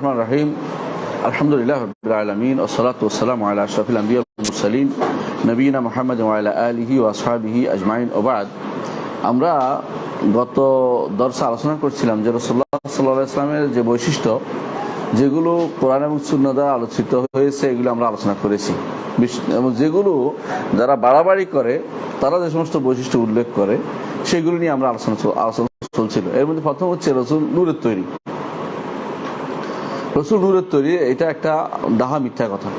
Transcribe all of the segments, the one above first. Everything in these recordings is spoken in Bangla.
রহমান রহিম। আলহামদুলিল্লাহ রাব্বিল আলামিন ওয়াসসালাতু ওয়াসসালামু আলা আশরাফিল আমবিয়া ওয়াল মুরসালিন নবিয়িনা মুহাম্মদ ওয়া আলা আলিহি ওয়া আসহাবিহি আজমাইন। ওয়া বা'দ। আমরা গত দর্শে আলোচনা করছিলাম যে রাসূলুল্লাহ সাল্লাল্লাহু আলাইহি ওয়াসাল্লামের যে বৈশিষ্ট্য যেগুলো কোরআন এবং সুন্নাহ দ্বারা আলোচিত হয়েছে এগুলো আমরা আলোচনা করেছি, এবং যেগুলো যারা বাড়াবাড়ি করে তারা যে সমস্ত বৈশিষ্ট্য উল্লেখ করে সেগুলো নিয়ে আমরা আলোচনা চলছিল। এর মধ্যে প্রথম হচ্ছে রাসূল নূরের তৈরি। রাসূল নূরের তৈরি, এটা একটা ডাহা মিথ্যা কথা।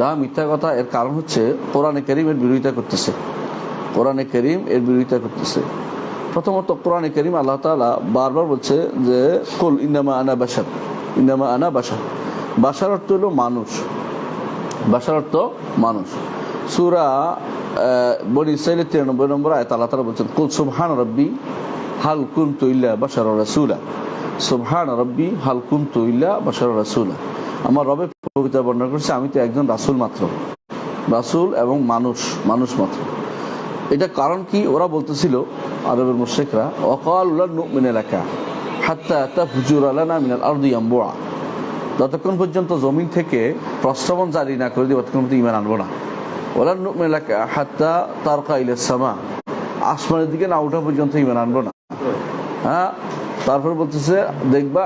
ডাহা মিথ্যা কথা, এর কারণ হচ্ছে কোরআনে কারীম এর বিরোধিতা করতেছে। কোরআনে কারীম এর বিরোধিতা করতেছে। প্রথমত কোরআনে কারীম আল্লাহ তাআলা বারবার বলছে যে কুল ইন্নামা আনা বাশার, ইন্নামা আনা বাশার। বাশার অর্থ হলো মানুষ, বাশার অর্থ মানুষ। সূরা বনী ইসরাঈলের 93 নম্বর আয়াত আল্লাহ তাআলা বলছেন কুল সুবহান রাব্বি হাল কুনতু ইল্লা বাশারার রাসূলা, সুবহান রাব্বি হাল কুনতু ইল্লা বাশারার রাসূলা। আমার রবের পবিত্র বর্ণনা করছে আমি তো একজন রাসূল মাত্র, রাসূল এবং মানুষ মাত্র। এটা কারণ কি? ওরা বলতেছিল আরবের মুশরিকরা ওয়াকালু লান নুমিনা লাকা হাত্তা তাফজুরা লানা মিনাল আরদি ইয়ামবুআ, যতক্ষণ পর্যন্ত জমিন থেকে প্রস্তাবন জারি না করে দিই ততক্ষণ পর্যন্ত ঈমান আনবো না। ওয়ালান নুমিনা লাকা হাত্তা তারকা ইলাস সামা, আসমানের দিকে না ওঠা পর্যন্ত ঈমান আনবো না। হ্যাঁ, তারপর বলতেছে দেখবা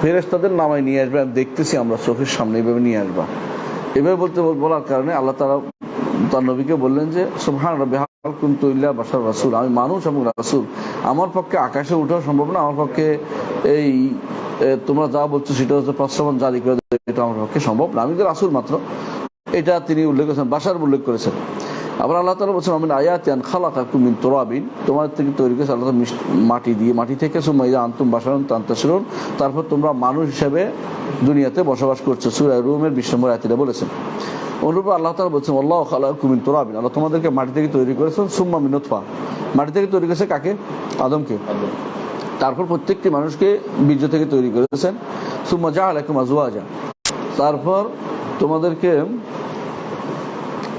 ফেরেশতাদের নামায় নিয়ে আসবে, দেখতেছি আমরা চোখের সামনে, এইভাবে নিয়ে আসবা। এভাবে বলার কারণে আল্লাহ তাআলা তার নবীকে বললেন যে সুবহান রাব্বি হাল কুনতু ইল্লা বাশার রাসূল, আমি মানুষ এবং রাসূল, আমার পক্ষে আকাশে ওঠাও সম্ভব না, আমার পক্ষে এই তোমরা যা বলছো সেটা হচ্ছে প্রস্তাবন জারি করে এটা আমার পক্ষে সম্ভব না, আমি তো রাসূল মাত্র। এটা তিনি উল্লেখ করেছেন, বাশার উল্লেখ করেছেন। আবার আল্লাহ তাআলা বলছেন আমিন আয়াতিন খালাকাকুম মিন তুরাবিন, তোমাদের থেকে তৈরি করেছে আল্লাহ মাটি দিয়ে, মাটি থেকে সুম্মা ইযা আনতুম বাশারুন তানতাশিরুন, তারপর তোমরা মানুষ হিসেবে দুনিয়াতে বসবাস করছো। সূরা রুমের 20 নম্বর আয়াতে বলেছেন। অনুরূপ আল্লাহ তাআলা বলছেন আল্লাহু খালাকাকুম মিন তুরাবিন, আল্লাহ তোমাদেরকে মাটি থেকে তৈরি করেছেন, সুম্মা মিন নুতফা, মাটি থেকে তৈরি করেছে কাকে? আদমকে। তারপর প্রত্যেকটি মানুষকে বীর্য থেকে তৈরি করেছেন। সুম্মা জাআলাকুম আজওয়াজা, তারপর তোমাদেরকে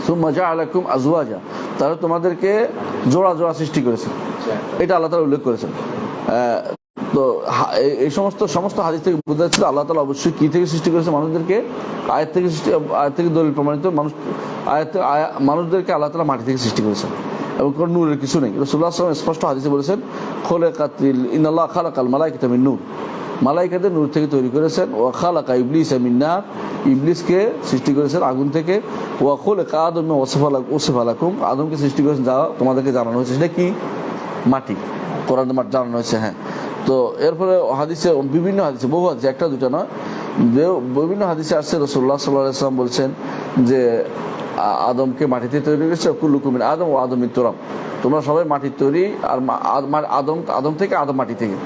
সুম্মা জাআলাকুম আজওয়াজা, তারপর তোমাদেরকে জোড়া জোড়া সৃষ্টি করেছেন। এটা আল্লাহ তাআলা উল্লেখ করেছেন। তো এই সমস্ত হাদিস থেকে বোঝা যাচ্ছে আল্লাহ তাআলা অবশ্যই কি থেকে সৃষ্টি করেছে মানুষদেরকে? আয়াত থেকে সৃষ্টি, আয়াত থেকে দলিল প্রমাণিত। মানুষদেরকে আল্লাহ তাআলা মাটি থেকে সৃষ্টি করেছেন এবং কোনো নূরের কিছু নেই। রাসূলুল্লাহ সাল্লাল্লাহু আলাইহি ওয়াসাল্লাম স্পষ্ট হাদিসে বলেছেন খুলিকাতিল ইন্নাল্লাহ খালাকাল মালাইকাতা মিন নূর, মালাইকাদের নূর থেকে তৈরি করেছেন। ওয়া খালাকা ইবলিসা মিন নার, ইবলিসকে সৃষ্টি করেছেন আগুন থেকে। ওয়া খুলিকা আদম ওয়াসফা লাকুম, আদমকে সৃষ্টি করেছেন যা তোমাদেরকে জানানো হয়েছে, সেটা কি? মাটি। কোরআনে জানানো হয়েছে। হ্যাঁ, তো এরপরে হাদিসে বিভিন্ন হাদিসে, বহু হাদিসে, একটা দুটা নয়, বিভিন্ন হাদিসে আসছে রাসূলুল্লাহ সাল্লাল্লাহু আলাইহি ওয়াসাল্লাম বলছেন যে আদমকে মাটিতে তৈরি করেছে, কুল্লুকুম মিন আদম ওয়া আদম মিন তুরাব, তোমরা সবাই মাটির তৈরি, আর আদম থেকে, আদম মাটি থেকে।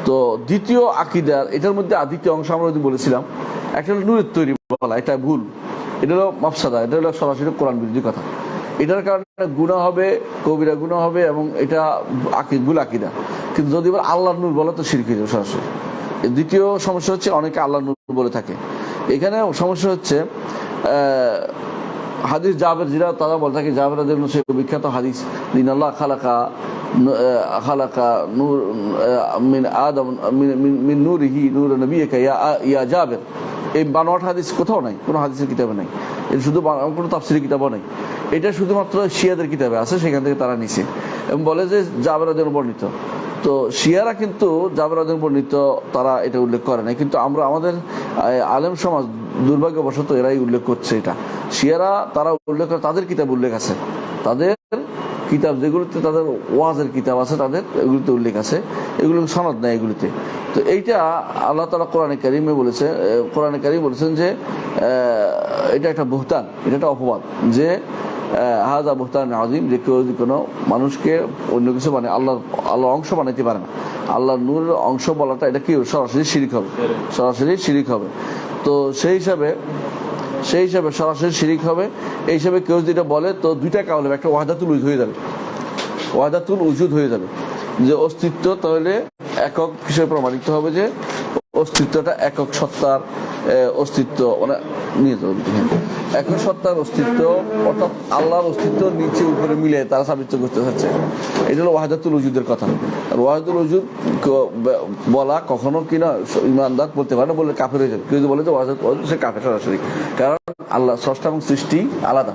তো দ্বিতীয় আকীদার এটার মধ্যে দ্বিতীয় অংশ আমরা যদি বলেছিলাম, একটা হলো নূরের তৈরি বলা, এটা ভুল, এটা হলো মাফসাদা, এটা হলো সরাসরি কোরআন বিরোধী কথা। এটার কারণে গুনাহ হবে, কবিরা গুনাহ হবে, এবং এটা ভুল আকীদা। কিন্তু যদি এবার আল্লাহর নূর বলে তো শিরক হয়ে যাবে সরাসরি। দ্বিতীয় সমস্যা হচ্ছে অনেকে আল্লাহর নূর বলে থাকে। এখানে সমস্যা হচ্ছে হাদিস জাবের, যেটা তারা বলে থাকে, জাবের রাদিয়াল্লাহু আনহু বিখ্যাত হাদিস, ইন্নাল্লাহ খালাকা নূর মিন আদম মিন নূরিহি নূর নবিয়িকা ইয়া জাবের। এই বানোয়াট হাদিস কোথাও নাই, কোনো হাদিসের কিতাবে নাই, এটা শুধু কোনো তাফসীরের কিতাবও নাই, এটা শুধুমাত্র শিয়াদের কিতাবে আছে, সেখান থেকে তারা নিছে এবং বলে যে জাবের রাদিয়াল্লাহু বর্ণিত। তো শিয়ারা কিন্তু জাবের রাদিয়াল্লাহু বর্ণিত তারা এটা উল্লেখ করে নাই, কিন্তু আমরা আমাদের আলেম সমাজ দুর্ভাগ্যবশত এরাই উল্লেখ করছে এটা। শিয়ারা তারা উল্লেখ করে, তাদের কিতাব উল্লেখ আছে, তাদের কিতাব যেগুলোতে তাদের ওয়াজের কিতাব আছে, তাদের এগুলোতে উল্লেখ আছে, এগুলো সনদ নেই এগুলিতে। তো এইটা আল্লাহ তাআলা কোরআনে কারীমে বলেছেন যে এটা একটা বুহতান, এটা একটা অপবাদ, যে হাযা বুহতান আযীম, যে কেউ যদি কোনো মানুষকে অন্য কিছু মানে আল্লাহর অংশ বানাইতে পারে না, আল্লাহর নূরের অংশ বলাটা এটা কি সরাসরি শিরক হবে, সরাসরি শিরক হবে। তো সেই হিসাবে সরাসরি শিরক হবে। এই হিসাবে কেউ যেটা বলে তো দুইটা কারণ হবে, একটা ওয়াহদাতুল উজুদ হয়ে যাবে, ওয়াহদাতুল উজুদ হয়ে যাবে, যে অস্তিত্ব তাহলে একক হিসেবে প্রমাণিত হবে, যে অস্তিত্বটা একক সত্তার, অস্তিত্ব মানে একই সত্তার অস্তিত্ব অর্থাৎ আল্লাহর অস্তিত্ব নিচে উপরে মিলে তারা সাবিত করতে চাচ্ছে। এটা হলো ওয়াহদাতুল ওজুদের কথা। আর ওয়াহদাতুল ওজুদ বলা কখনো কিনা ইমানদার বলতে পারে না, বলে কাফের হয়ে যাবে। কেউ যদি বলে যে ওয়াহদাতুল ওজুদ, সে কাফের সরাসরি। কারণ আল্লাহ স্রষ্টা এবং সৃষ্টি আলাদা,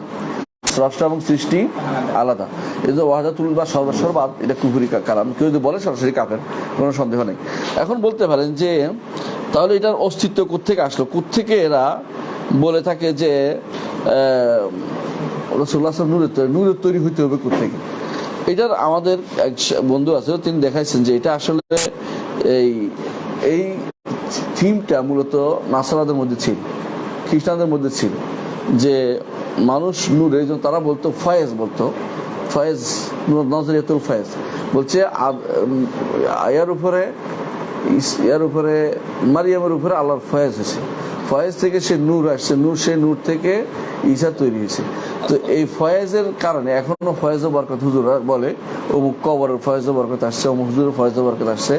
স্রষ্টা এবং সৃষ্টি আলাদা। এই যে ওয়াহদাতুল বা সর্বস্বরবাদ, এটা কুফরি কালাম। কেউ যদি বলে সরাসরি কাফের, কোনো সন্দেহ নেই। এখন বলতে পারেন যে তাহলে এটার অস্তিত্ব কোত্থেকে আসলো, কোত্থেকে এরা বলে থাকে যে রাসূলুল্লাহ নূরের তৈরি হইতে হবে কোত্থেকে। এটার আমাদের এক বন্ধু আছে, তিনি দেখাইছেন যে এটা আসলে এই থিমটা মূলত নাসারাদের মধ্যে ছিল, খ্রিস্টানদের মধ্যে ছিল, যে মানুষ নূর, এই জন্য তারা বলতো ফয়েজ, বলতো ফয়েজ, নজরিয়াতুল ফয়েজ, বলছে ইয়ার উপরে মারিয়ামের উপরে আল্লাহর ফয়েজ হয়েছে, ফয়েজ থেকে সে নূর আসছে, সে নূর থেকে ঈসা তৈরি হয়েছে। তো এই ফয়েজের কারণে এখনো ফয়েজ বরকত হুজুরা বলে অমুক কবরের ফয়েজ বরকত আসছে, অমুক হুজুরের ফয়েজ বরকত আসছে।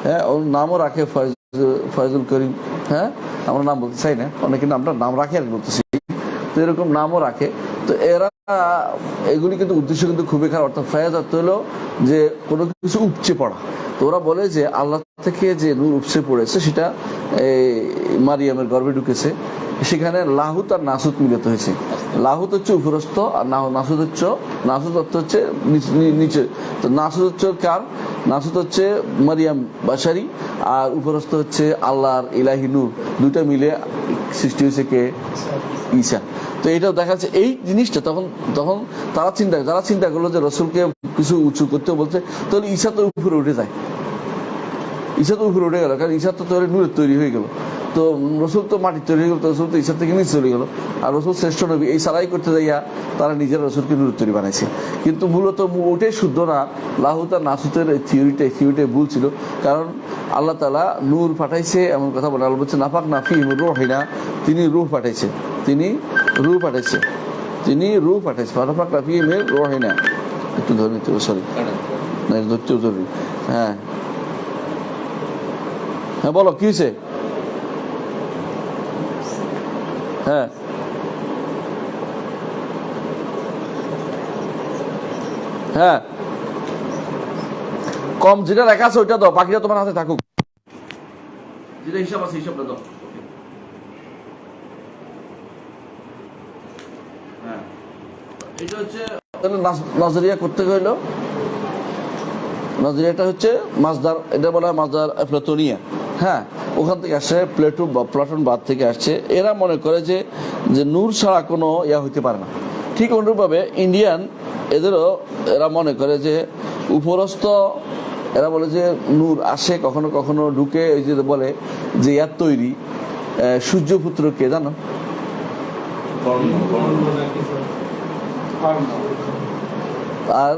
হ্যাঁ, ওর নামও রাখে ফয়েজুল করিম। হ্যাঁ, আমরা নাম বলতে চাই না, অনেকে নাম রাখে আর বলতেছি, তো এরকম নামও রাখে। তো এরা এগুলি কিন্তু উদ্দেশ্য কিন্তু খুবই খারাপ। অর্থাৎ ফয়েজ অর্থ হলো যে কোনো কিছু উপচে পড়া। তো ওরা বলে যে আল্লাহ থেকে যে নূর উপচে পড়েছে সেটা মারিয়ামের গর্ভে ঢুকেছে, সেখানে লাহুত আর নাসুত মিলিত হয়েছে। লাহুত হচ্ছে উপরস্থ, আর নাসুত অর্থ হচ্ছে নিচে। তো নাসুত হচ্ছে কার? নাসুত হচ্ছে মারিয়াম বাশারি, আর উপরস্থ হচ্ছে আল্লাহর ইলাহি নূর, দুইটা মিলে সৃষ্টি হয়েছে কে? ঈসা। তো এটাও দেখা যাচ্ছে এই জিনিসটা তখন যারা চিন্তা করলো যে রসুলকে কিছু উঁচু করতে বলছে, তাহলে ঈসা তো উপরে উঠে যায়, ঈসা তো উপরে উঠে গেল, কারণ ঈসা তো নূরের তৈরি হয়ে গেল। তো রসুল তো মাটির তৈরি হয়ে গেল, তো রসুল তো ঈসা থেকে নিচে চলে গেল। আর রসুল শ্রেষ্ঠ নবী, এই সারাই করতে যাইয়া তারা নিজের রসুলকে নূরের তৈরি বানাইছে। কিন্তু মূলত ওটাই শুদ্ধ না, লাহুত আর নাসুতের থিওরিটাই ভুল ছিল। কারণ আল্লাহ তাআলা নূর পাঠাইছে এমন কথা বলে, আল্লাহ বলছে নাফাক নাফি রুহিনা, তিনি রূহ পাঠাইছে, তিনি রূহ পাঠাইছে নাফাক নাফি রুহিনা। একটু ধরে নিতে হবে, সরি না, ধরতেও জরুরি। হ্যাঁ হ্যাঁ, বলো কি হয়েছে? হ্যাঁ হ্যাঁ, কম যেটা লেখা আছে ওইটা দাও, বাকিটা তোমার হাতে থাকুক, যেটা হিসাব আছে হিসাবটা দাও। হ্যাঁ, এটা হচ্ছে নজরিয়া করতে হইলো। নজরিয়াটা হচ্ছে মাজদার, এটা বলা হয় মাজদার প্লাটোনিয়া। হ্যাঁ, ওখান থেকে আসছে, প্লাটন বাদ থেকে আসছে। এরা মনে করে যে নূর ছাড়া কোনো ইয়া হইতে পারে না। ঠিক অনুরূপভাবে ইন্ডিয়ান এরা মনে করে যে উপরস্থ, এরা বলে যে নূর আসে কখনো কখনো ঢুকে, ওই যে বলে যে ইয়ার তৈরি সূর্যপুত্র কে জানো? আর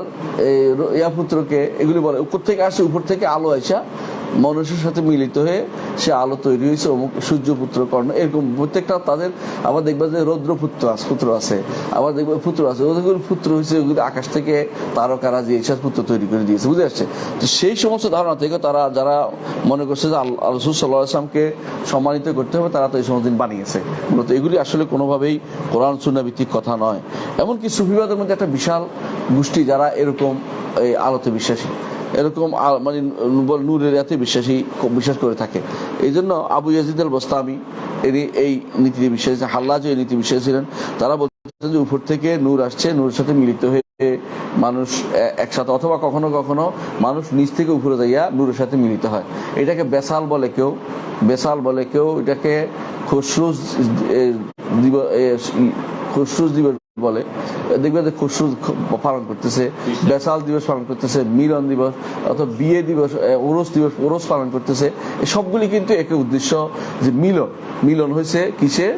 ইয়া পুত্রকে, এগুলি বলে উপর থেকে আসে, উপর থেকে আলো আসা মানুষের সাথে মিলিত হয়ে সে আলো তৈরি হয়েছে, অমুক সূর্যপুত্র কর্ণ, এরকম প্রত্যেকটা তাদের। আবার দেখবা যে রৌদ্রপুত্র পুত্র আছে, আবার দেখবে পুত্র আছে, ওদের পুত্র হয়েছে ওগুলো আকাশ থেকে তারকারা যে এইসব পুত্র তৈরি করে দিয়েছে, বুঝে আসছে। তো সেই সমস্ত ধারণা থেকে তারা যারা মনে করছে যে রাসূল সাল্লাল্লাহু আলাইহি ওয়াসাল্লামকে সম্মানিত করতে হবে, তারা তো এই সমস্ত দিন বানিয়েছে। মূলত এগুলি আসলে কোনোভাবেই কোরআন সুন্নাহ ভিত্তিক কথা নয়। এমনকি সুফিবাদের মধ্যে একটা বিশাল গোষ্ঠী যারা এরকম এই আলোতে বিশ্বাসী, এরকম মানে নূরের এতে বিশ্বাস করে থাকে। এই জন্য আবু ইয়াজিদ আল বাস্তামি এই নীতিতে বিশ্বাসী, হাল্লাজ এই নীতি বিশ্বাসী ছিলেন। তারা বলতেন যে উপর থেকে নূর আসছে, নূরের সাথে মিলিত হয়ে মানুষ একসাথে, অথবা কখনো কখনো মানুষ নিচ থেকে উপরে যাইয়া নূরের সাথে মিলিত হয়। এটাকে বেসাল বলে কেউ, এটাকে খুশরুজ দিবস বলে। দেখবে যে খুশরুজ পালন করতেছে, বেসাল দিবস পালন করতেছে, মিলন দিবস অথবা বিয়ে দিবস, ওরস পালন করতেছে। এই সবগুলি কিন্তু একই উদ্দেশ্য, যে মিলন হয়েছে কিসে?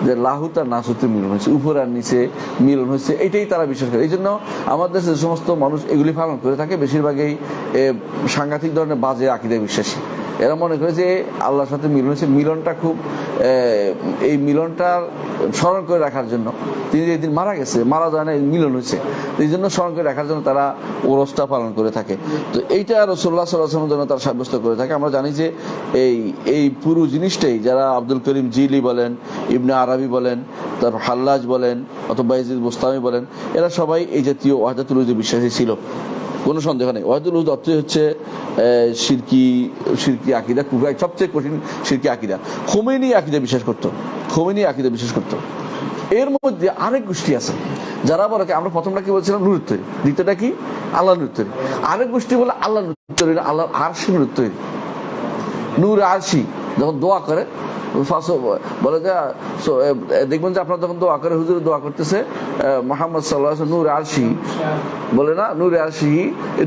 যে লাহুত আর নাসুতে মিলন হয়েছে, উপর আর নিচে মিলন হয়েছে, এটাই তারা বিশ্বাস করে। এই জন্য আমাদের যে সমস্ত মানুষ এগুলি পালন করে থাকে বেশিরভাগই সাংঘাতিক ধরনের বাজে আকীদায় বিশ্বাসী। এরা মনে করে যে আল্লাহর সাথে মিলন হয়েছে, মিলনটা খুব এই মিলনটার স্মরণ করে রাখার জন্য, তিনি যেদিন মারা গেছে, মারা যায় না, মিলন হয়েছে, এই জন্য স্মরণ করে রাখার জন্য তারা ওরসটা পালন করে থাকে। তো এইটা রাসূলুল্লাহ সাল্লাল্লাহু আলাইহি ওয়াসাল্লামের জন্য তারা সাব্যস্ত করে থাকে। আমরা জানি যে এই পুরো জিনিসটাই যারা আব্দুল করিম জিলি বলেন, ইবনে আরবি বলেন, তারপর হাল্লাজ বলেন, অথবা বাইজিদ বুস্তামি বলেন, এরা সবাই এই জাতীয় ওয়াহদাতুল উজুদ বিশ্বাসী ছিল, কোনো সন্দেহ নেই। ওয়াহদাতুল উজুদ অর্থ হচ্ছে শিরকি আকীদা, খুবই সবচেয়ে কঠিন শিরকি আকীদা। খোমেনি আকীদা বিশ্বাস করতো, খোমেনি আকীদা বিশ্বাস করতো। এর মধ্যে আরেক গোষ্ঠী আছে যারা বলে, আমরা প্রথমটা কি বলছিলাম নূরের তৈরি, দ্বিতীয়টা কি আল্লাহ নূরের তৈরি। আরেক গোষ্ঠী বলে আল্লাহ নূরের তৈরি, আল্লাহর আরশি নূরের তৈরি। নূর আরশি যখন দোয়া করে বলে যে, দেখবেন যে আপনার যখন দোয়া করে, হুজুর দোয়া করতেছে মুহাম্মদ সাল্লাল্লাহু আলাইহি ওয়াসাল্লাম নূর আরশি বলে না, নূর আরশি,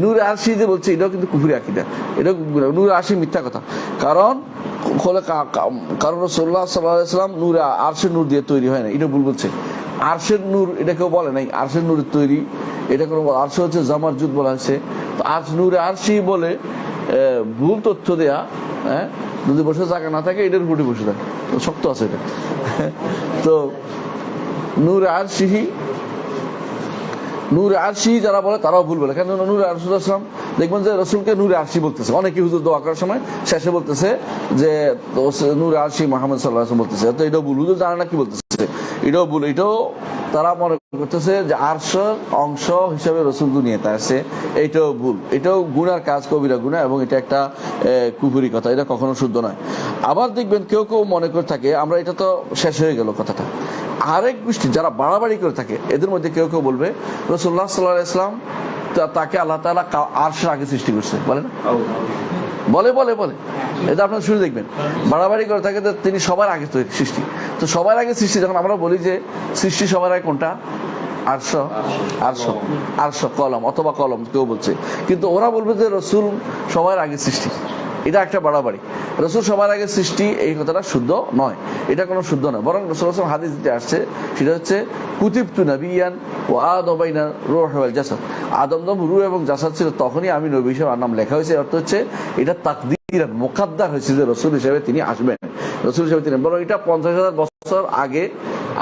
নূর আরশি যে বলছে এটাও কিন্তু কুফরি আকীদা, এটা নূর আরশি মিথ্যা কথা। কারণ রাসূলুল্লাহ সাল্লাল্লাহু আলাইহি ওয়াসাল্লাম নূর আরশের নূর দিয়ে তৈরি হয় না, এটা ভুল বলছে। আরশের নূর এটা কেউ বলে নাই, আরশের নূরের তৈরি এটা কোনো, আরশ হচ্ছে জামারজুদ বলা হয়েছে। তো আরশ নূর আরশি বলে ভুল তথ্য দেয়া, হ্যাঁ, যদি বসে জায়গা না থাকে এটার উপরে বসে থাকে, শক্ত আছে এটা। তো নূর আরশিহি, নূর আরশি যারা বলে তারাও ভুল বলে। কেন নূর আরশিলাম দেখবেন যে রসুলকে নূর আরশি বলতেছে, অনেকে হুজুর দোয়া করার সময় শেষে বলতেছে যে নূর আরশি মুহাম্মদ সাল্লাল্লাহু আলাইহি ওয়াসাল্লাম বলতেছে। তো এটাও ভুল, হুজুর জানে না কি বলতেছে, এটাও ভুল। এটাও তারা মনে করতেছে যে আরশের অংশ হিসাবে রসুল দুনিয়াতে আসছে, এইটাও ভুল। এটাও গুনার কাজ, কবিরা গুনাহ, এবং এটা একটা কুফরি কথা, এটা কখনো শুদ্ধ নয়। আবার দেখবেন কেউ কেউ মনে করে থাকে, আমরা এটা তো শেষ হয়ে গেল কথাটা, আরেক গোষ্ঠী যারা বাড়াবাড়ি করে থাকে, এদের মধ্যে কেউ কেউ বলবে রাসূলুল্লাহ সাল্লাল্লাহু আলাইহি ওয়াসাল্লাম তাকে আল্লাহ তাআলা আরশের আগে সৃষ্টি করছে, বলে না, বলে বলে বলে এটা আপনারা শুনে দেখবেন, বাড়াবাড়ি করে থাকে যে তিনি সবার আগে সৃষ্টি। তো সবার আগে সৃষ্টি যখন আমরা বলি যে সৃষ্টি সবার আগে কোনটা, আরশ, আরশ, আরশ কলম অথবা কলম কেউ বলছে, কিন্তু ওরা বলবে যে রসুল সবার আগে সৃষ্টি, এটা একটা বাড়াবাড়ি। রসুল সবার আগে সৃষ্টি এই কথাটা শুদ্ধ নয়, এটা কোনো শুদ্ধ নয়। বরং রাসূল সাল্লাল্লাহু আলাইহি ওয়াসাল্লাম হাদিস যেটা আসছে সেটা হচ্ছে কুতিবতু নাবিয়ান ও আদম বাইনা রূহ ওয়াল জাসাদ, আদম যখন রূহ এবং জাসাদ ছিল তখনই আমি নবী হিসেবে নাম লেখা হয়েছে। অর্থ হচ্ছে এটা তাকদীর মুকাদ্দার হয়েছে যে রসুল হিসেবে তিনি আসবেন, রসুল হিসেবে তিনি। বরং এটা 50,000 বছর আগে,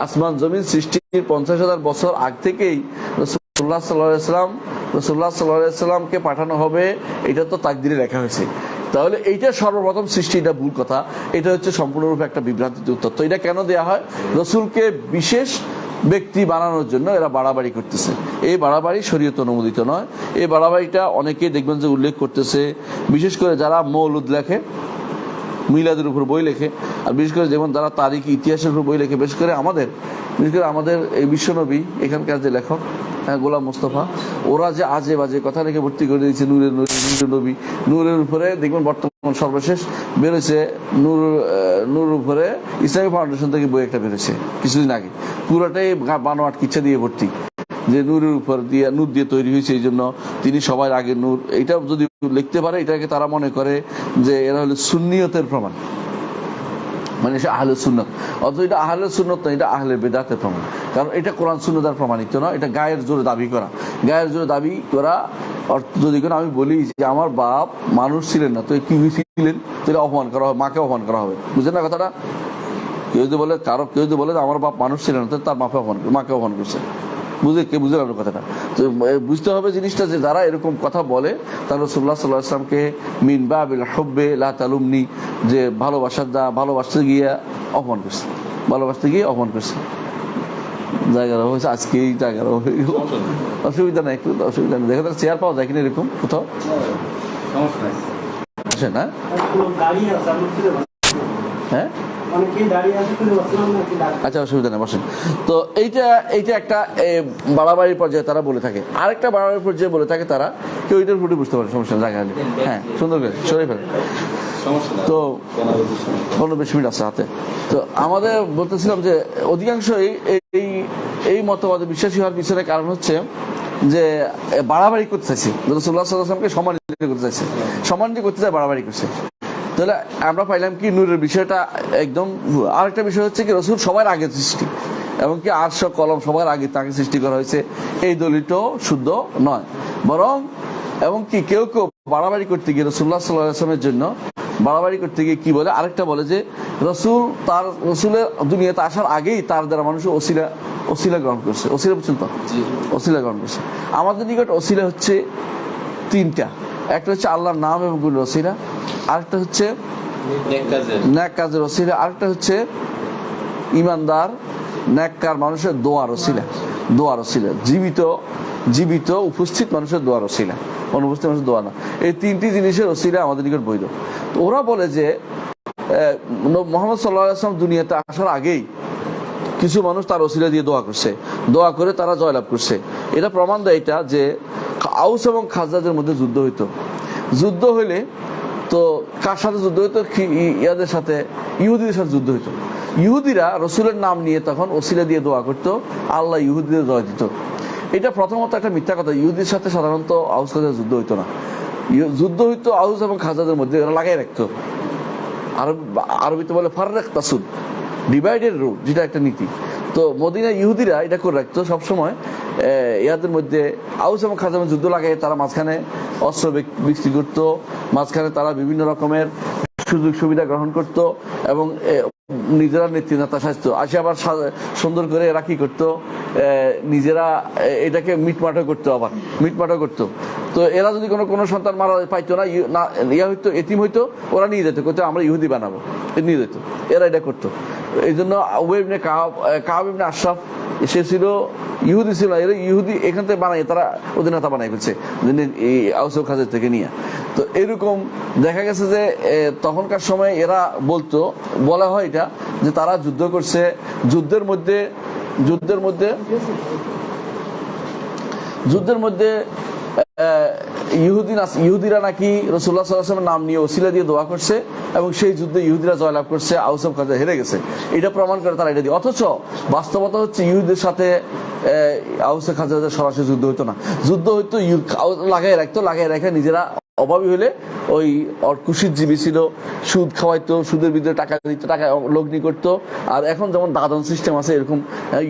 আসমান জমিন সৃষ্টির 50,000 বছর আগ থেকেই রাসূলুল্লাহ সাল্লাল্লাহু আলাইহি ওয়াসাল্লাম, রাসূলুল্লাহ সাল্লাল্লাহু আলাইহি ওয়াসাল্লামকে পাঠানো হবে, এটা তো তাকদীরে লেখা হয়েছে। তাহলে এইটা সর্বপ্রথম সৃষ্টি, এটা ভুল কথা, এটা হচ্ছে সম্পূর্ণরূপে একটা বিভ্রান্তিত তথ্য। এটা কেন দেয়া হয়, রসুলকে বিশেষ ব্যক্তি বানানোর জন্য এরা বাড়াবাড়ি করতেছে। এই বাড়াবাড়ি শরীয়ত অনুমোদিত নয়। এই বাড়াবাড়িটা অনেকেই দেখবেন যে উল্লেখ করতেছে, বিশেষ করে যারা মৌলুদ লেখে, মিলাদের উপর বই লেখে, আর বিশেষ করে যেমন যারা তারিখ ইতিহাসের উপর বই লেখে, বিশেষ করে আমাদের এই বিশ্বনবী এখানকার যে লেখক গোলাম মোস্তফা, ওরা যে আজে বাজে কথা লিখে ভর্তি করে দিয়েছে নূরের নবী, নূরের উপরে দেখবেন বর্তমান সর্বশেষ বেরোছে নূর উপরে ইসলামী ফাউন্ডেশন থেকে বই একটা বেরোছে কিছুদিন আগে, পুরোটাই বানোয়াট কিচ্ছা দিয়ে ভর্তি, যে নূরের উপর দিয়ে, নূর দিয়ে তৈরি হয়েছে, এই জন্য তিনি সবার আগে নূর। এটা যদি লিখতে পারে এটাকে তারা মনে করে যে এরা হলো সুন্নিয়তের প্রমাণ, মানে সে আহলে সুন্নত। অথচ এটা আহলে সুন্নত না, এটা আহলে বেদাতের প্রমাণ। কারণ এটা কোরআন সুন্নাহ প্রমাণিত নয়, এটা গায়ের জোরে দাবি করা, গায়ের জোরে দাবি করা। যদি কোনো আমি বলি যে আমার বাপ মানুষ ছিলেন না, তো কি ছিলেন, তাহলে অপমান করা হবে, মাকে অপমান করা হবে, বুঝলেন না কথাটা? কেউ যদি বলে আমার বাপ মানুষ ছিলেন না, তার মাকে অপমান করছে, বুঝলেন আপনার কথাটা? তো বুঝতে হবে জিনিসটা, যে যারা এরকম কথা বলে তারা রাসূলুল্লাহ সাল্লাল্লাহু আলাইহি ওয়াসাল্লামকে মিন বাবিল হুব্বে লা তালুমনি, যে ভালোবাসতে গিয়ে অপমান করছে, ভালোবাসতে গিয়ে অপমান করছে। জায়গার হয়েছে আজকেই জায়গার অসুবিধা নেই, একটু অসুবিধা নেই, দেখা যাচ্ছে চেয়ার পাওয়া যায় কিনা এরকম কোথাও, আসে না? হ্যাঁ, আচ্ছা, অসুবিধা নেই, বসেন। তো এইটা একটা বাড়াবাড়ির পর্যায়ে তারা বলে থাকে। আরেকটা বাড়াবাড়ির পর্যায়ে বলে থাকে তারা, কেউ এটার ফুটে বুঝতে পারে, সমস্যা জায়গা হলে, হ্যাঁ, সুন্দর করে সরে ফেলে। তো 15-20 মিনিট আছে হাতে। তো আমাদের বলতেছিলাম যে অধিকাংশ এই মতবাদে বিশ্বাসী হওয়ার পিছনে কারণ হচ্ছে যে বাড়াবাড়ি করতে চাইছে, রাসূলুল্লাহ সাল্লাল্লাহু আলাইহি ওয়াসাল্লামকে সম্মানিত করতে চাইছে, সম্মানিত করতে চাই, বাড়াবাড়ি করছে। তাহলে আমরা পাইলাম কি নূরের বিষয়টা একদম। আরেকটা বিষয় হচ্ছে কি, রসুল সবার আগে সৃষ্টি, এবং কি আরশ কলম সবার আগে তাকে সৃষ্টি করা হয়েছে, এই দলিলটাও শুদ্ধ নয়। বরং এবং কি কেউ বাড়াবাড়ি করতে গিয়ে রাসূলুল্লাহ সাল্লাল্লাহু আলাইহি ওয়াসাল্লামের জন্য বাড়াবাড়ি করতে গিয়ে কি বলে, আরেকটা বলে যে রসুলের দুনিয়াতে আসার আগেই তার দ্বারা মানুষ ওসিলা গ্রহণ করছে। ওসিলা বুঝছেন তো? ওসিলা গ্রহণ করছে। আমাদের নিকট ওসিলা হচ্ছে তিনটা। একটা হচ্ছে আল্লাহর নাম এবং গুণের ওসিলা, আরেকটা হচ্ছে নেক কাজের ওসিলা, আরেকটা হচ্ছে ইমানদার নেককার মানুষের দোয়ার ওসিলা। জীবিত উপস্থিত মানুষের দোয়ার ওসিলা, অনুপস্থিত মানুষের দোয়া না। এই তিনটি জিনিসের ওসিলা আমাদের নিকট বৈধ। তো ওরা বলে যে মুহাম্মদ সাল্লাল্লাহু আলাইহি ওয়াসাল্লাম দুনিয়াতে আসার আগেই কিছু মানুষ তার ওসিলা দিয়ে দোয়া করছে, দোয়া করে তারা জয়লাভ করছে। এটা প্রমাণ দেয় এটা যে আউস এবং খাজরাজের মধ্যে যুদ্ধ হইলে তো কার সাথে যুদ্ধ হইতো? ইয়াদের সাথে, ইহুদিদের সাথে যুদ্ধ হইতো। ইহুদিরা রসুলের নাম নিয়ে তখন ওসিলা দিয়ে দোয়া করতো, আল্লাহ ইহুদিদের জয় দিত। এটা প্রথমত একটা মিথ্যা কথা। ইহুদির সাথে সাধারণত আউস খাজরাজ যুদ্ধ হইতো না, যুদ্ধ হইতো আউস এবং খাজরাজের মধ্যে, ওরা লাগাই রাখতো। আরবিতে বলে ফাররাক তাসুদ, ডিভাইডেড রুল, যেটা একটা নীতি। তো মদিনা ইহুদিরা এটা করে রাখতো সবসময়, ইয়াদের মধ্যে আউস এবং খাজরাজের যুদ্ধ লাগাই তারা মাঝখানে অস্ত্র বিক্রি করতো, মাঝখানে তারা বিভিন্ন রকমের সুযোগ সুবিধা গ্রহণ করতো এবং নিজেরা নেতা সাজতো। আসে আবার সুন্দর করে এরা কি করতো, নিজেরা এটাকে মিটমাটও করতো। তো এরা যদি কোনো সন্তান মারা পাইতো না, ইয়া হইতো, এতিম হইতো, ওরা নিয়ে যেত, করতো আমরা ইহুদি বানাবো, নিয়ে যেত। এরা এটা করতো। এই জন্য উবাই ইবনে কাব ইবনে আশরাফ, সে ছিল ইহুদি, ছিল এরা ইহুদি, এখান থেকে বানাই তারা অধীনতা বানাই ফেলছে এই আউস ও খাজরাজ থেকে নিয়ে। তো এরকম দেখা গেছে যে তখনকার সময় এরা বলা হয় এটা যে তারা যুদ্ধ করছে, যুদ্ধের মধ্যে ইহুদিরা নাকি রাসূলুল্লাহ সাল্লাল্লাহু আলাইহি ওয়াসাল্লামের নাম নিয়ে ওসিলা দিয়ে দোয়া করছে এবং সেই যুদ্ধে ইহুদিরা জয়লাভ করছে, আউস এবং খাজরাজ হেরে গেছে। এটা প্রমাণ করে তারা এটা দিয়ে। অথচ বাস্তবতা হচ্ছে ইহুদিদের সাথে আউস এবং খাজরাজের সরাসরি যুদ্ধ হইতো না, যুদ্ধ হইতো লাগাই রেখে নিজেরা অভাবী হলে ওই কুশির জীবী ছিল, সুদ খাওয়াইতো, সুদের ভিতরে টাকা দিত, টাকা লগ্নি করতো। আর এখন যেমন দাদন সিস্টেম আছে, এরকম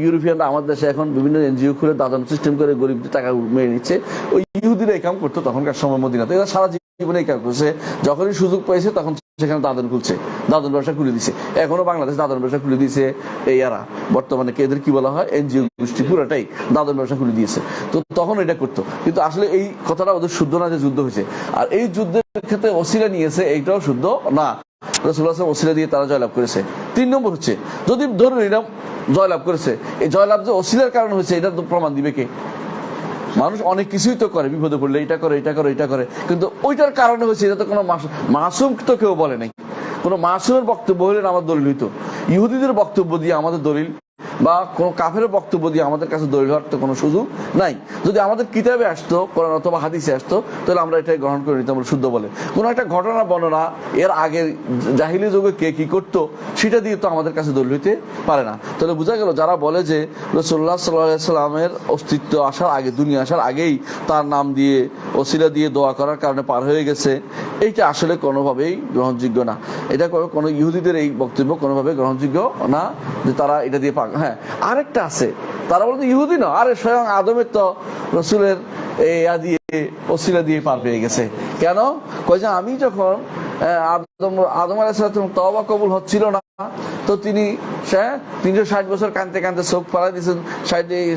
ইউরোপিয়ানরা আমাদের দেশে এখন বিভিন্ন এনজিও খুলে দাদন সিস্টেম করে গরিবদের টাকা মেরে নিচ্ছে। ওই ইহুদিরা এই কাম করতো তখনকার সময় মদিনাতে। এরা সারা জীবনে এই কাম করছে, যখনই সুযোগ পেয়েছে তখন সেখানে দাদন খুলছে, দাদন ব্যবসা খুলে দিছে। এখনো বাংলাদেশ দাদন ব্যবসা খুলে দিয়েছে এরা, বর্তমানে এদের কি বলা হয়, এনজিও গোষ্ঠী, পুরোটাই দাদন ব্যবসা খুলে দিয়েছে। তো তখন এটা করতো, কিন্তু আসলে এই কথাটা ওদের শুদ্ধ না যে যুদ্ধ হয়েছে। আর এই যুদ্ধের ক্ষেত্রে ওসিলা নিয়েছে, এইটাও শুদ্ধ না। রাসূলুল্লাহ ওসিলা দিয়ে তারা জয়লাভ করেছে। 3 নম্বর হচ্ছে, যদি ধরে নিলাম জয়লাভ করেছে, এই জয়লাভ যে ওসিলার কারণ হয়েছে, এটা তো প্রমাণ দিবে কে? মানুষ অনেক কিছুই তো করে, বিপদে পড়লে এটা করে, কিন্তু ওইটার কারণে হয়েছে, এটা তো কোনো মাসুম তো কেউ বলে নাই। কোনো মাসুমের বক্তব্য হলে আমার দলিল হইতো, ইহুদিদের বক্তব্য দিয়ে আমাদের দলিল বা কোনো কাফের বক্তব্য দিয়ে আমাদের কাছে দলিল হওয়ার তো কোনো সুযোগ নাই। যদি আমাদের কিতাবে আসতো, কোরআন অথবা হাদিসে আসতো, তাহলে আমরা এটাই গ্রহণ করে নিতাম শুদ্ধ বলে। কোনো একটা ঘটনা বর্ণনা এর আগে জাহিলি যুগে কে কি করতো সেটা দিয়ে তো আমাদের কাছে দলিল হইতে পারে না। তাহলে বোঝা গেল যারা বলে যে রাসূলুল্লাহ সাল্লাল্লাহু আলাইহি ওয়াসাল্লামের অস্তিত্ব আসার আগে, দুনিয়া আসার আগেই তার নাম দিয়ে ওসিলা দিয়ে দোয়া করার কারণে পার হয়ে গেছে, এইটা আসলে কোনোভাবেই গ্রহণযোগ্য না। এটা কোনো ইহুদিদের এই বক্তব্য কোনোভাবে গ্রহণযোগ্য না যে তারা এটা দিয়ে পাক। হ্যাঁ, আরেকটা আছে, তারা বলতো ইহুদি না, আরে স্বয়ং আদমের তো রসুলের ওসিলা দিয়ে পার পেয়ে গেছে। কেন? কয় যে আমি যখন আদম আলাইহিস সালাম তওবা কবুল হচ্ছিল না, তো তিনি 360 বছর কাঁদতে চোখ ফালাই দিয়েছেন,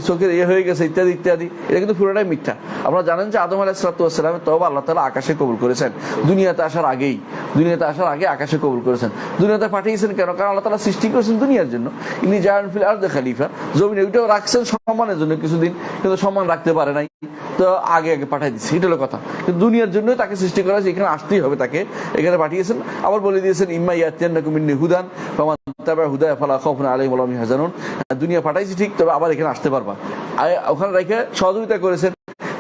চোখের হয়ে গেছে ইত্যাদি ইত্যাদি। এটা কিন্তু পুরোটাই মিথ্যা। আপনারা জানেন যে আদম আলাইহিস সালামের তওবা আল্লাহ তাআলা আকাশে কবুল করেছেন, দুনিয়াতে আসার আগে আকাশে কবুল করেছেন। দুনিয়াতে পাঠিয়েছেন কেন? কারণ আল্লাহ তাআলা সৃষ্টি করেছেন দুনিয়ার জন্য। ইন্নী জাআইলুন ফিল আরদি খলিফা, জমিনে ওইটাও রাখছেন সম্মানের জন্য কিছুদিন, কিন্তু সম্মান রাখতে পারে নাই, তো আগে পাঠাই দিচ্ছে, এটা হলো কথা। কিন্তু দুনিয়ার জন্য তাকে সৃষ্টি করা হয়েছে, এখানে আসতেই হবে তাকে, এখানে পাঠিয়েছেন। আবার বলে দিয়েছেন ইম্মা ইয়াতিয়ান্নাকুম মিন্নী হুদান ফামান তাবিআ হুদায়া ফালা খাউফুন আলাইহিম ওয়া লাহুম ইয়াহজানুন। দুনিয়া পাঠাইছি ঠিক, তবে আবার এখানে আসতে পারবা। ওখানে রেখে সহযোগিতা করেছেন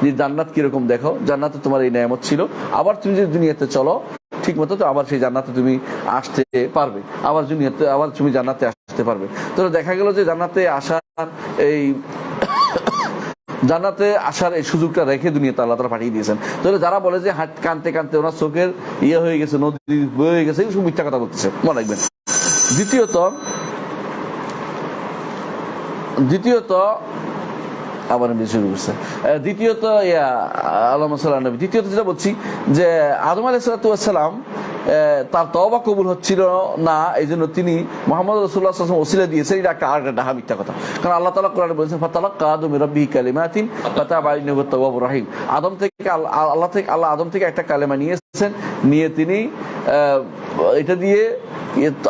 যে জান্নাত কিরকম দেখো, জান্নাতে তোমার এই নেয়ামত ছিল, আবার তুমি যদি দুনিয়াতে চলো ঠিক মতো, তো আবার সেই জান্নাতে তুমি আসতে পারবে, আবার তুমি জান্নাতে আসতে পারবে। তো দেখা গেল যে জান্নাতে আসার এই সুযোগটা রেখে দুনিয়াতে আল্লাহ তাআলা পাঠিয়ে দিয়েছেন। তাহলে যারা বলে যে কানতে ওনার চোখের হয়ে গেছে, নদী বয়ে হয়ে গেছে, এগুলো মিথ্যা কথা বলতেছে, মনে রাখবেন। দ্বিতীয়ত আবার এমনি শুরু করছে। দ্বিতীয়ত আল্লাহুম্মা সাল্লি আলা নবী, দ্বিতীয়ত যেটা বলছি যে আদম আলাইহিস সালাম তার তওবা কবুল হচ্ছিল না, এই জন্য তিনি মুহাম্মদ রাসূলুল্লাহ সাল্লাল্লাহু আলাইহি ওয়াসাল্লাম ওসিলা দিয়েছেন। এটা একটা ডাহা মিথ্যা কথা। কারণ আল্লাহ তাআলা কোরআনে বলেছেন ফাতালাক্কা আদমু মির রাব্বিহি কালিমাতিন ফাতাবা আলাইহি ওয়া তাওয়াবুর রহিম। আল্লাহ আদম থেকে একটা কালেমা নিয়েছেন, নিয়ে তিনি এটা দিয়ে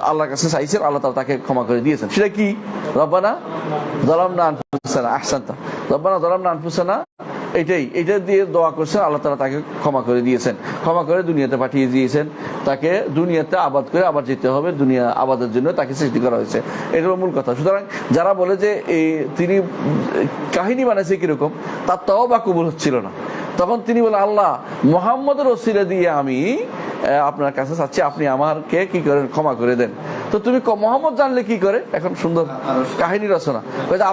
আল্লাহর কাছে চাইছেন, আল্লাহ তাআলা তাকে ক্ষমা করে দিয়েছেন। সেটা কি? রব্বানা যালামনা আনফুসানা, আহসানতা, রব্বানা যালামনা আনফুসানা, এইটা দিয়ে দোয়া করছেন, আল্লাহ তাআলা তাকে ক্ষমা করে দিয়েছেন, ক্ষমা করে দুনিয়াতে পাঠিয়ে দিয়েছেন। তাকে দুনিয়াতে আবাদ করে আবার যেতে হবে, দুনিয়া আবাদের জন্য তাকে সৃষ্টি করা হয়েছে। এটা হলো মূল কথা। সুতরাং যারা বলে যে তিনি কাহিনী বানাইছে কিরকম, তার তওবা কবুল হচ্ছিল না, তখন তিনি বলে আল্লাহ মুহাম্মদের ওসিলা দিয়ে আমি আপনার কাছে চাচ্ছি, আপনি আমাকে কি করেন, ক্ষমা করে দেন। তো তুমি মুহাম্মদ জানলে কি করে? এখন সুন্দর কাহিনী রচনা।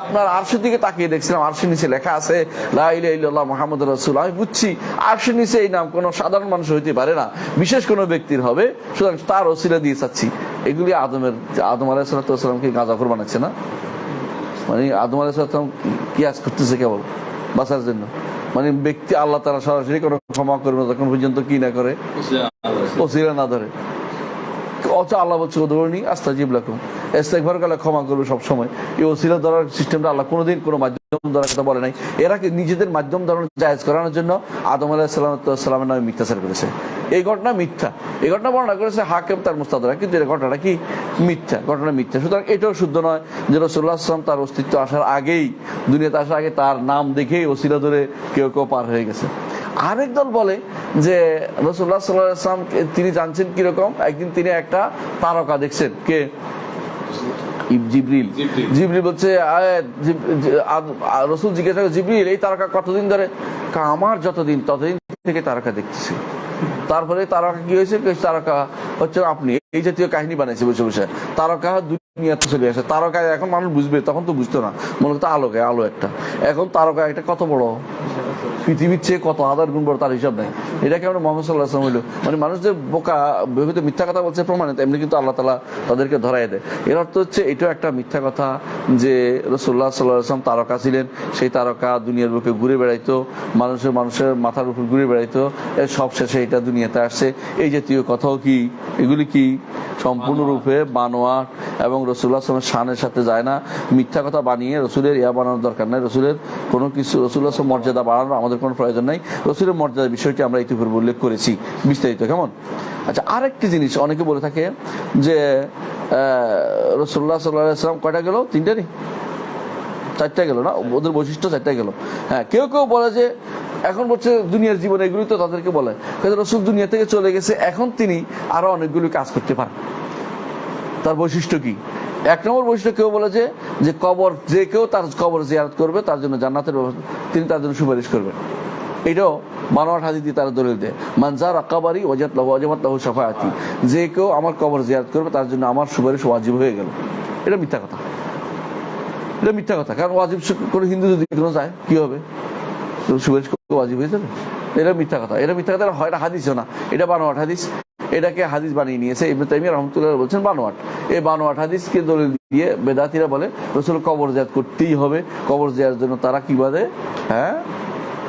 আপনার আরশের দিকে তাকিয়ে দেখছিলাম, আরশের নিচে লেখা আছে লা ইলাহা ইল্লাল্লাহ মুহাম্মাদুর রাসূল। আমি বুঝছি আরশের নিচে এই নাম কোনো সাধারণ মানুষ হইতে পারে না, বিশেষ কোনো ব্যক্তির হবে, সুতরাং তার ওসিলা দিয়ে চাচ্ছি। এগুলি আদম আলাইহিস সালামকে গাঁজাখোর বানাচ্ছে না? মানে আদম আলাইহিস সালাম কিয়াস করতেছে কেবল বাঁচার জন্য। মানে ব্যক্তি আল্লাহ তাআলা সরাসরি কোনো ক্ষমা করবে তখন পর্যন্ত কি না করে, ওসিলা না ধরে। আল্লাহ বলছে উদউনি আস্তাজিব লাকুম, ইস্তিগফার করলে ক্ষমা করবে সব সময়। এই ওসিলা ধরার সিস্টেমটা আল্লাহ কোনোদিন কোনো মাধ্যম ধরার কথা বলে নাই। এরা নিজেদের মাধ্যম ধরানো জায়েজ করানোর জন্য আদম আলাইহিস সালামের নামে মিথ্যাচার করেছে। এই ঘটনা মিথ্যা, এই ঘটনা বর্ণনা করেছে হাকিম তার মুস্তাদরাক, কিন্তু এই ঘটনাটা কি মিথ্যা, ঘটনা মিথ্যা। সুতরাং এটাও শুদ্ধ নয় যে রাসূলুল্লাহ সাল্লাল্লাহু আলাইহি ওয়াসাল্লাম তার অস্তিত্ব আসার আগেই, দুনিয়াতে আসার আগে তার নাম দেখেই ওসিলা ধরে কেউ পার হয়ে গেছে। আরেক দল বলে যে রাসূলুল্লাহ সাল্লাল্লাহু আলাইহি ওয়াসাল্লাম তিনি জানছেন কিরকম, একদিন তিনি একটা তারকা দেখছেন। কে? জিবরিল বলছে, রাসূল জিজ্ঞাসা করে, জিবরিল এই তারকা কতদিন ধরে? আমার যতদিন ততদিন থেকে তারকা দেখতেছি। তারপরে তারকা কি হয়েছে? তারকা হচ্ছে আপনি এই জাতীয় কাহিনী বানাইছে বসে বসে। তারকা দুনিয়াতে চলে আসে। তারকা এখন মানুষ বুঝবে, তখন তো বুঝতো না, মনে হতো আলো একটা। এখন তারকা একটা কত বড়, পৃথিবীর চেয়ে কত হাজার গুণ বড়, তার হিসাব নাই। এটাকে আমরা মুহাম্মদ সাল্লাল্লাহু আলাইহি ওয়াসাল্লাম হইলো, মানে মানুষ যে বোকা ভেবে মিথ্যা কথা বলছে প্রমাণিত, এমনি কিন্তু আল্লাহ তাআলা তাদেরকে ধরাই দেয়। এর অর্থ হচ্ছে এটাও একটা মিথ্যা কথা যে রাসূলুল্লাহ সাল্লাল্লাহু আলাইহি ওয়াসাল্লাম তারকা ছিলেন। সেই তারকা দুনিয়ার বুকে ঘুরে বেড়াইতো, মানুষের মাথার উপর ঘুরে বেড়াইতো, এর সব শেষে এটা দুনিয়াতে আসছে। এই জাতীয় কথাও কি, এগুলি কি সম্পূর্ণরূপে বানোয়াট এবং রাসূলুল্লাহ সাল্লাল্লাহু আলাইহি ওয়াসাল্লামের শানের সাথে যায় না। মিথ্যা কথা বানিয়ে রসুলের বানানোর দরকার নাই। রসুলের কোনো কিছু, রসুলের মর্যাদা বাড়ানোর আমাদের কোনো প্রয়োজন নাই। রসুলের মর্যাদার বিষয়টি আমরা ইতিপূর্বে উল্লেখ করেছি বিস্তারিত। কেমন? আচ্ছা, আরেকটি জিনিস অনেকে বলে থাকে যে রাসূলুল্লাহ সাল্লাল্লাহু আলাইহি ওয়াসাল্লাম কয়টা গেল? 3টা নি 4টা গেল না? ওদের বৈশিষ্ট্য 4টা গেল। হ্যাঁ, কেউ বলে যে এখন বলছে দুনিয়ার জীবনে এগুলি তো তাদেরকে বলে রসুল দুনিয়া থেকে চলে গেছে, এখন তিনি আরো অনেকগুলি কাজ করতে পারেন। তার বৈশিষ্ট্য কি? 1 নম্বর বৈশিষ্ট্য, কেউ বলে যে কবর, যে কেউ তার কবর জিয়ারত করবে তার জন্য জান্নাতের ব্যবস্থা, তিনি তার জন্য সুপারিশ করবেন। এটাও বানোয়াট হাদিস দিয়ে তারা দলিল দেয়, মান যারা কবরি ওয়াজাত লাহু শাফাআতি, যে কেউ আমার কবর জিয়ারত করবে তার জন্য আমার সুপারিশ ওয়াজিব হয়ে গেল। এটা মিথ্যা কথা, এটা মিথ্যা কথা। কারণ ওয়াজিব করে হিন্দু যদি কোনো যায় কি হবে? সুপারিশ করতে ওয়াজিব হয়ে যাবে? এটা মিথ্যা কথা, এটা মিথ্যা কথা। এটা হাদিসও না, এটা বানোয়াট হাদিস। এটাকে হাদিস বানিয়ে নিয়েছে ইবনে তাইমিয়া রাহমাতুল্লাহ বলছেন বানোয়াট। এই বানোয়াট হাদিসকে দলিল দিয়ে বেদাতীরা বলে রাসূল কবর জিয়ারত করতেই হবে। কবর জিয়ারতের জন্য তারা কি বাদে? হ্যাঁ,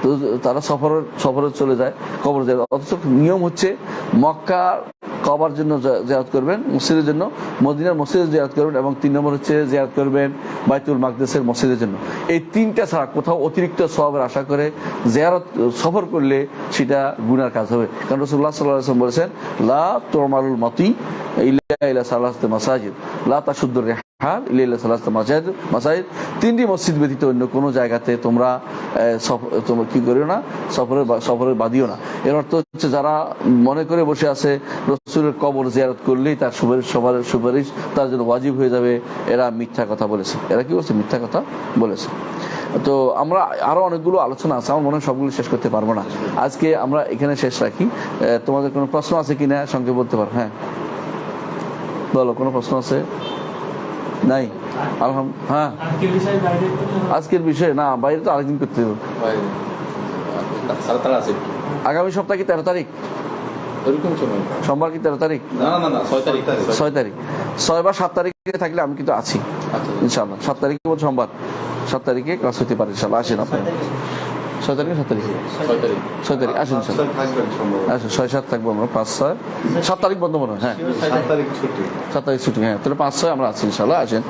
তো তারা সফরে চলে যায় কবর জিয়ারত। অথচ নিয়ম হচ্ছে মক্কা কবর জন্য জিয়ারত করবেন, মসজিদের জন্য মদিনার মসজিদে জিয়ারত করবেন, এবং 3 নম্বর হচ্ছে জিয়ারত করবেন বাইতুল মাকদেসের মসজিদের জন্য। এই 3টা ছাড়া কোথাও অতিরিক্ত সওয়াবের আশা করে জিয়ারত সফর করলে সেটা গুনার কাজ হবে। কারণ রাসূলুল্লাহ সাল্লাল্লাহু আলাইহি ওয়াসাল্লাম বলেছেন লা তুমালুল মাতি ইল্লা ইলা সালাসাতি মাসাজিদ লা তাশুদ্দুর রিহাল ইল্লা ইলা সালাসাতি মাসাজিদ। 3টি মসজিদ ব্যতীত অন্য কোনো জায়গাতে তোমরা কি করিও না, সফরে বাঁধিও না। এর অর্থ হচ্ছে যারা মনে করে বসে আছে রাসূলের কবর জিয়ারত করলেই তার সুপারিশ তার জন্য ওয়াজিব হয়ে যাবে, এরা মিথ্যা কথা বলেছে। এরা কি বলছে? মিথ্যা কথা বলেছে। তো আমরা আরো অনেকগুলো আলোচনা আছে, আমার মনে হয় সবগুলো শেষ করতে পারবো না। আজকে আমরা এখানে শেষ রাখি। তোমাদের কোনো প্রশ্ন আছে কিনা সঙ্গে বলতে পারো। হ্যাঁ বলো, কোনো প্রশ্ন আছে? নাই? হ্যাঁ, আজকের বিষয় না, বাইরে তো আরেকদিন করতে হবে। আগামী সপ্তাহ কি 13 তারিখ? সোমবার কি 13 তারিখ? 6 তারিখ। 6 বা 7 তারিখে থাকলে আমি কিন্তু আছি ইনশাআল্লাহ। 7 তারিখে সোমবার। 7 তারিখে ক্লাস হতে পারে ইনশাআল্লাহ। আসেন আপনারা 6 তারিখে 7 তারিখে 6 তারিখ আসেন ইনশাআল্লাহ। আচ্ছা 6-7 থাকবো আমরা, 5-6 7 তারিখ বন্ধ মনে হয়। হ্যাঁ 7 তারিখ ছুটি। 7 তারিখ ছুটি, হ্যাঁ তাহলে 5-6 আমরা আছি ইনশাআল্লাহ। আসেন।